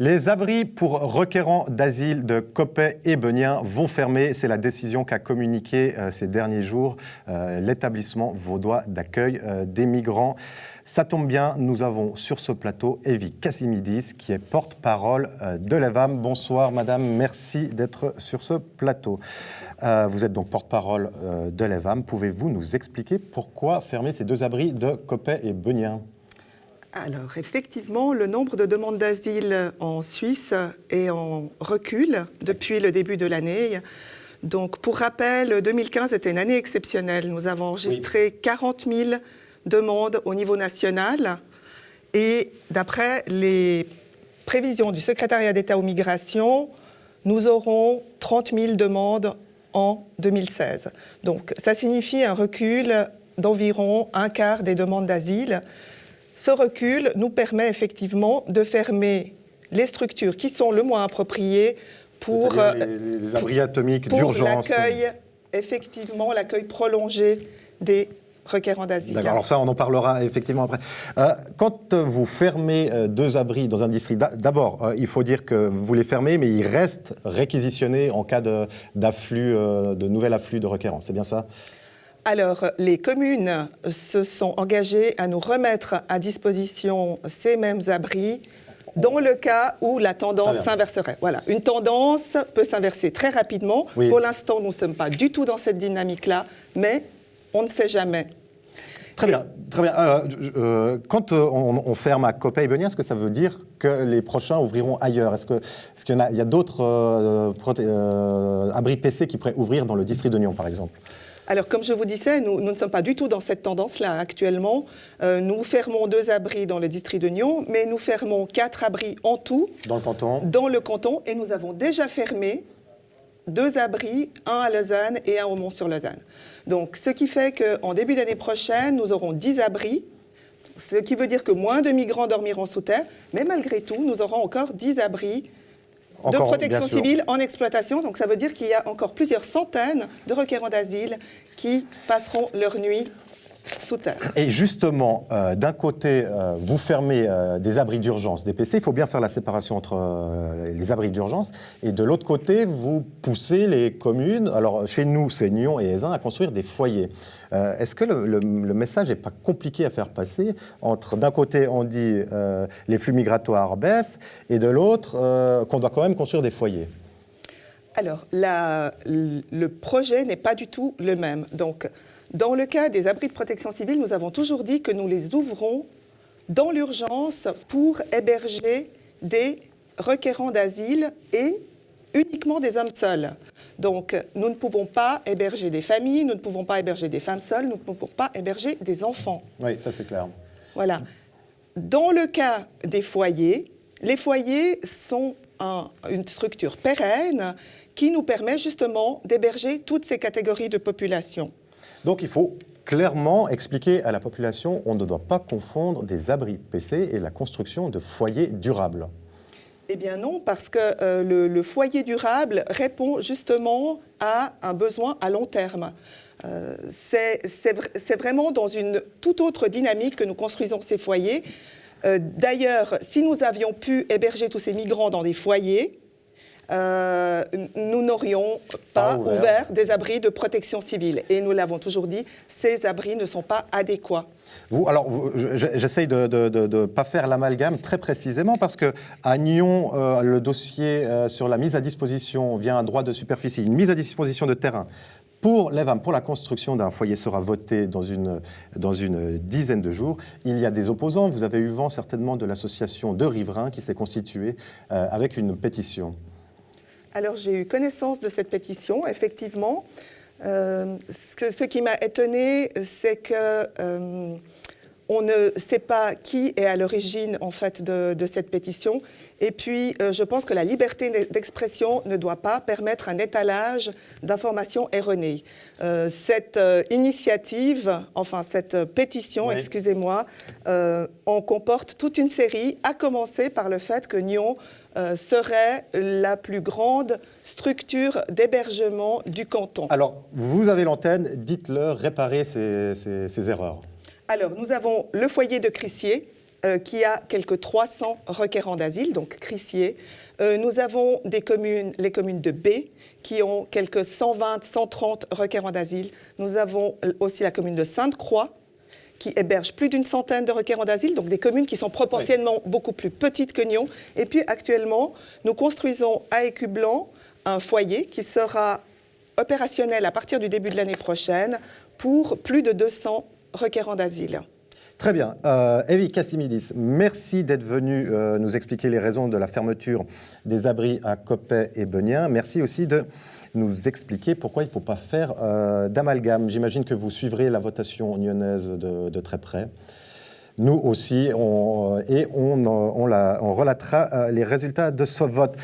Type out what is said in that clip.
Les abris pour requérants d'asile de Coppet et Benien vont fermer. C'est la décision qu'a communiquée ces derniers jours l'établissement vaudois d'accueil des migrants. Ça tombe bien, nous avons sur ce plateau Evie Cassimidis, qui est porte-parole de l'EVAM. Bonsoir madame, merci d'être sur ce plateau. Vous êtes donc porte-parole de l'EVAM. Pouvez-vous nous expliquer pourquoi fermer ces deux abris de Coppet et Benien ? Alors, effectivement, le nombre de demandes d'asile en Suisse est en recul depuis le début de l'année. Donc, pour rappel, 2015 était une année exceptionnelle. Nous avons enregistré 40 000 demandes au niveau national. Et d'après les prévisions du secrétariat d'État aux migrations, nous aurons 30 000 demandes en 2016. Donc, ça signifie un recul d'environ un quart des demandes d'asile. Ce recul nous permet effectivement de fermer les structures qui sont le moins appropriées pour les abris atomiques d'urgence. Effectivement, l'accueil prolongé des requérants d'asile. D'accord, alors ça, on en parlera effectivement après. Quand vous fermez deux abris dans un district, d'abord, il faut dire que vous les fermez, mais ils restent réquisitionnés en cas de nouvel afflux de requérants. C'est bien ça ? Alors, les communes se sont engagées à nous remettre à disposition ces mêmes abris dans le cas où la tendance s'inverserait. Voilà, une tendance peut s'inverser très rapidement. Oui. Pour l'instant, nous ne sommes pas du tout dans cette dynamique-là, mais on ne sait jamais. Très bien, très bien. Quand on ferme à Coppet et Benien, est-ce que ça veut dire que les prochains ouvriront ailleurs ? Est-ce qu'il y a d'autres abris PC qui pourraient ouvrir dans le district de Nyon, par exemple ? Alors, comme je vous disais, nous ne sommes pas du tout dans cette tendance-là actuellement. Nous fermons 2 abris dans le district de Nyon, mais nous fermons 4 abris en tout. Dans le canton ? Dans le canton, et nous avons déjà fermé 2 abris, un à Lausanne et un au Mont-sur-Lausanne. Donc, ce qui fait qu'en début d'année prochaine, nous aurons 10 abris, ce qui veut dire que moins de migrants dormiront sous terre, mais malgré tout, nous aurons encore 10 abris de protection civile en exploitation. Donc ça veut dire qu'il y a encore plusieurs centaines de requérants d'asile qui passeront leur nuit sous terre. Et justement, d'un côté, vous fermez des abris d'urgence, des PC, il faut bien faire la séparation entre les abris d'urgence, et de l'autre côté, vous poussez les communes, alors chez nous, c'est Nyon et Aisin, à construire des foyers. Est-ce que le message n'est pas compliqué à faire passer entre, d'un côté, on dit les flux migratoires baissent, et de l'autre, qu'on doit quand même construire des foyers ? Alors, le projet n'est pas du tout le même. Donc, dans le cas des abris de protection civile, nous avons toujours dit que nous les ouvrons dans l'urgence pour héberger des requérants d'asile et uniquement des hommes seuls. Donc, nous ne pouvons pas héberger des familles, nous ne pouvons pas héberger des femmes seules, nous ne pouvons pas héberger des enfants. Oui, ça c'est clair. Voilà. Dans le cas des foyers, les foyers sont une structure pérenne qui nous permet justement d'héberger toutes ces catégories de population. Donc il faut clairement expliquer à la population, on ne doit pas confondre des abris PC et la construction de foyers durables. Eh bien non, parce que le foyer durable répond justement à un besoin à long terme. C'est vraiment dans une toute autre dynamique que nous construisons ces foyers. D'ailleurs, si nous avions pu héberger tous ces migrants dans des foyers, nous n'aurions pas ouvert des abris de protection civile. Et nous l'avons toujours dit, ces abris ne sont pas adéquats. J'essaye de ne pas faire l'amalgame très précisément parce qu'à Nyon, le dossier sur la mise à disposition via un droit de superficie, une mise à disposition de terrain pour l'EVAM, pour la construction d'un foyer sera voté dans une dizaine de jours. Il y a des opposants. Vous avez eu vent certainement de l'association de riverains qui s'est constituée avec une pétition. Alors, j'ai eu connaissance de cette pétition, effectivement. Ce qui m'a étonnée, c'est que on ne sait pas qui est à l'origine, en fait, de cette pétition. Et puis, je pense que la liberté d'expression ne doit pas permettre un étalage d'informations erronées. Cette initiative, enfin, cette pétition, oui. Excusez-moi, en comporte toute une série, à commencer par le fait que Nyon serait la plus grande structure d'hébergement du canton. Alors, vous avez l'antenne, dites-leur, réparez ces erreurs. Alors, nous avons le foyer de Crissier, qui a quelques 300 requérants d'asile, donc Crissier. Nous avons les communes de B, qui ont quelques 120, 130 requérants d'asile. Nous avons aussi la commune de Sainte-Croix, qui héberge plus d'une centaine de requérants d'asile, donc des communes qui sont proportionnellement beaucoup plus petites que Nyon. Et puis actuellement, nous construisons à Écublanc un foyer qui sera opérationnel à partir du début de l'année prochaine pour plus de 200 requérants d'asile. Très bien. Evie Cassimidis, merci d'être venue nous expliquer les raisons de la fermeture des abris à Coppet et Benien. Merci aussi de nous expliquer pourquoi il ne faut pas faire d'amalgame. J'imagine que vous suivrez la votation nyonnaise de très près. Nous aussi, on relatera les résultats de ce vote.